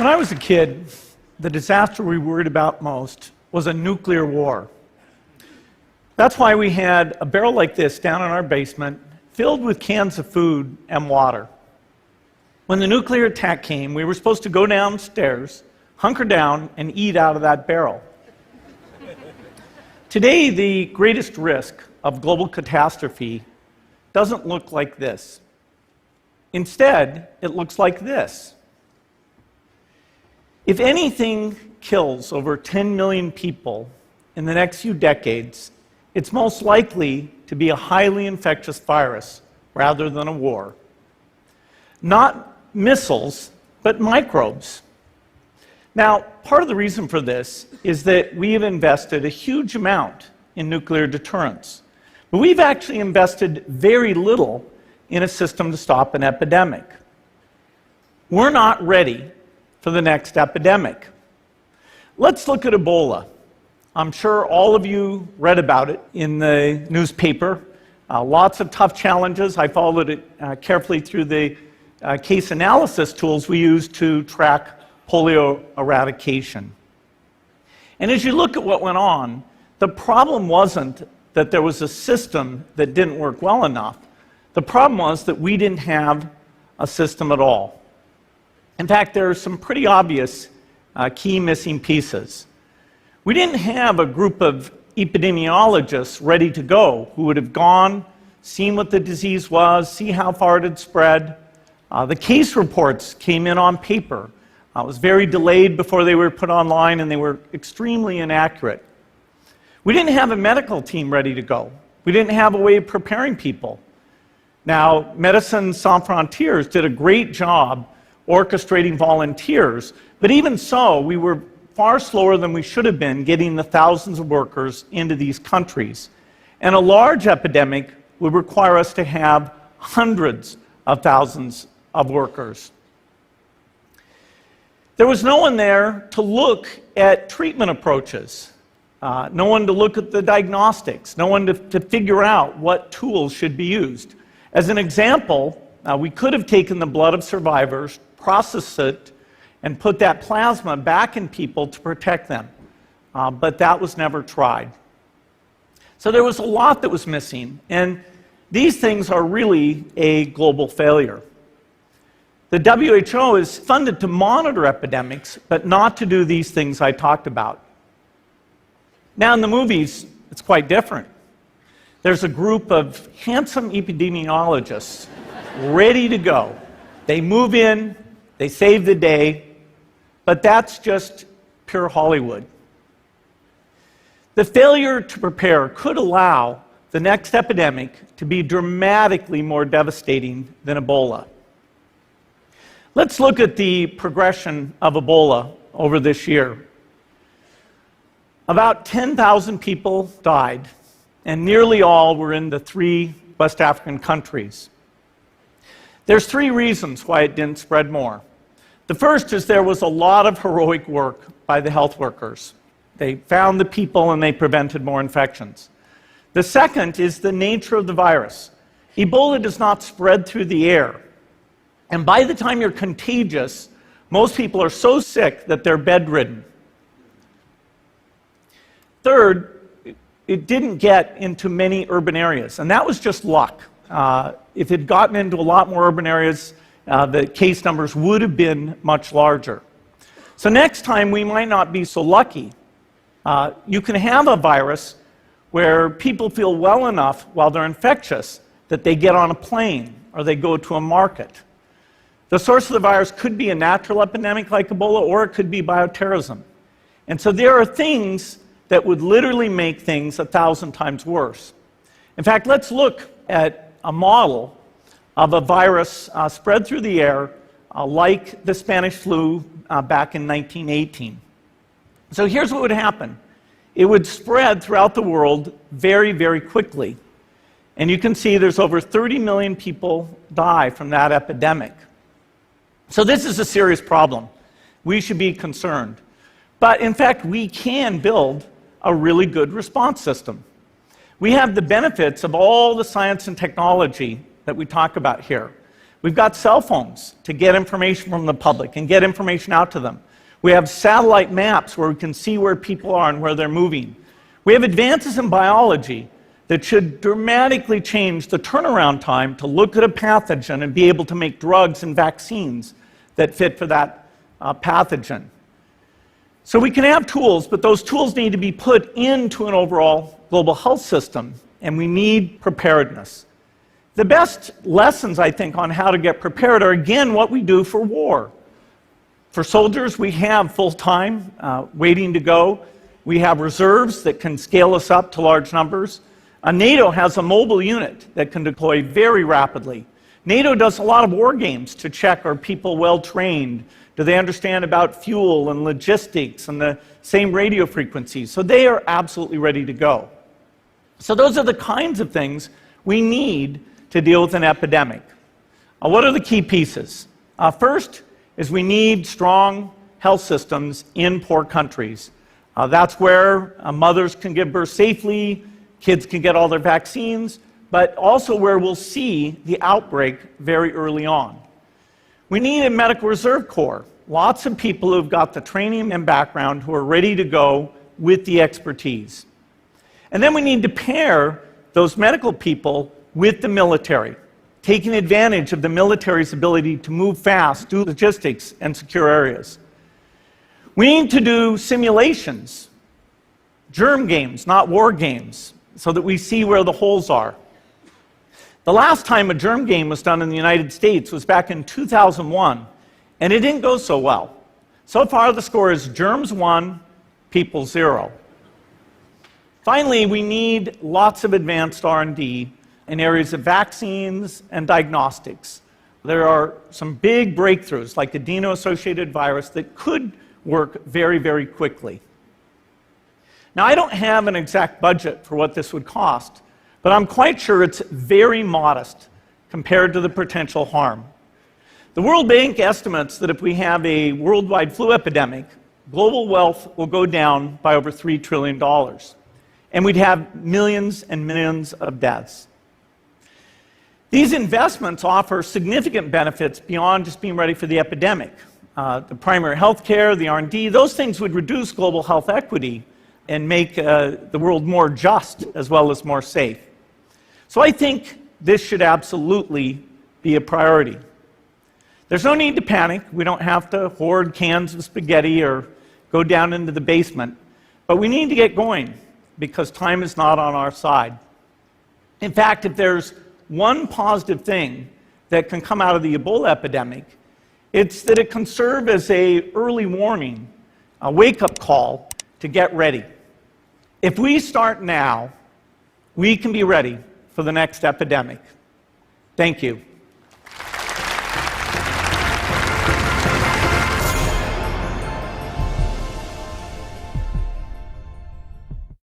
When I was a kid, the disaster we worried about most was a nuclear war. That's why we had a barrel like this down in our basement, filled with cans of food and water. When the nuclear attack came, we were supposed to go downstairs, hunker down, and eat out of that barrel. Today, the greatest risk of global catastrophe doesn't look like this. Instead, it looks like this. If anything kills over 10 million people in the next few decades, it's most likely to be a highly infectious virus rather than a war. Not missiles, but microbes. Now, part of the reason for this is that we have invested a huge amount in nuclear deterrence, but we've actually invested very little in a system to stop an epidemic. We're not ready for the next epidemic. Let's look at Ebola. I'm sure all of you read about it in the newspaper. Lots of tough challenges. I followed it carefully through the case analysis tools we use to track polio eradication. And as you look at what went on, the problem wasn't that there was a system that didn't work well enough. The problem was that we didn't have a system at all. In fact, there are some pretty obvious key missing pieces. We didn't have a group of epidemiologists ready to go who would have gone, seen what the disease was, see how far it had spread. The case reports came in on paper. It was very delayed before they were put online, and they were extremely inaccurate. We didn't have a medical team ready to go. We didn't have a way of preparing people. Now, Médecins Sans Frontières did a great job orchestrating volunteers, but even so, we were far slower than we should have been getting the thousands of workers into these countries. And a large epidemic would require us to have hundreds of thousands of workers. There was no one there to look at treatment approaches, no one to look at the diagnostics, no one to figure out what tools should be used. As an example, we could have taken the blood of survivors, processed it, and put that plasma back in people to protect them. But that was never tried. So there was a lot that was missing, and these things are really a global failure. The WHO is funded to monitor epidemics, but not to do these things I talked about. Now in the movies, it's quite different. There's a group of handsome epidemiologists ready to go. They move in, they save the day, but that's just pure Hollywood. The failure to prepare could allow the next epidemic to be dramatically more devastating than Ebola. Let's look at the progression of Ebola over this year. About 10,000 people died, and nearly all were in the 3 West African countries. There's 3 reasons why it didn't spread more. The first is there was a lot of heroic work by the health workers. They found the people and they prevented more infections. The second is the nature of the virus. Ebola does not spread through the air. And by the time you're contagious, most people are so sick that they're bedridden. Third, it didn't get into many urban areas, and that was just luck. If it had gotten into a lot more urban areas, the case numbers would have been much larger. So next time, we might not be so lucky. You can have a virus where people feel well enough while they're infectious that they get on a plane or they go to a market. The source of the virus could be a natural epidemic like Ebola, or it could be bioterrorism. And so there are things that would literally make things 1,000 times worse. In fact, let's look at a model of a virus spread through the air like the Spanish flu back in 1918. So here's what would happen. It would spread throughout the world very, very quickly. And you can see there's over 30 million people die from that epidemic. So this is a serious problem. We should be concerned. But in fact, we can build a really good response system. We have the benefits of all the science and technology that we talk about here. We've got cell phones to get information from the public and get information out to them. We have satellite maps where we can see where people are and where they're moving. We have advances in biology that should dramatically change the turnaround time to look at a pathogen and be able to make drugs and vaccines that fit for that pathogen. So we can have tools, but those tools need to be put into an overall global health system, and we need preparedness. The best lessons, I think, on how to get prepared are, again, what we do for war. For soldiers, we have full-time waiting to go. We have reserves that can scale us up to large numbers. NATO has a mobile unit that can deploy very rapidly. NATO does a lot of war games to check, are people well trained? Do they understand about fuel and logistics and the same radio frequencies? So they are absolutely ready to go. So those are the kinds of things we need to deal with an epidemic. What are the key pieces? First is we need strong health systems in poor countries. That's where mothers can give birth safely, kids can get all their vaccines, but also where we'll see the outbreak very early on. We need a medical reserve corps, lots of people who've got the training and background who are ready to go with the expertise. And then we need to pair those medical people with the military, taking advantage of the military's ability to move fast, do logistics, and secure areas. We need to do simulations, germ games, not war games, so that we see where the holes are. The last time a germ game was done in the United States was back in 2001, and it didn't go so well. So far, the score is germs 1, people 0. Finally, we need lots of advanced R&D in areas of vaccines and diagnostics. There are some big breakthroughs, like adeno-associated virus, that could work very, very quickly. Now, I don't have an exact budget for what this would cost, but I'm quite sure it's very modest compared to the potential harm. The World Bank estimates that if we have a worldwide flu epidemic, global wealth will go down by over $3 trillion, and we'd have millions and millions of deaths. These investments offer significant benefits beyond just being ready for the epidemic. The primary health care, the R&D, those things would reduce global health equity and make the world more just as well as more safe. So I think this should absolutely be a priority. There's no need to panic. We don't have to hoard cans of spaghetti or go down into the basement. But we need to get going because time is not on our side. In fact, if there's one positive thing that can come out of the Ebola epidemic, it's that it can serve as an early warning, a wake-up call to get ready. If we start now, we can be ready for the next epidemic. Thank you.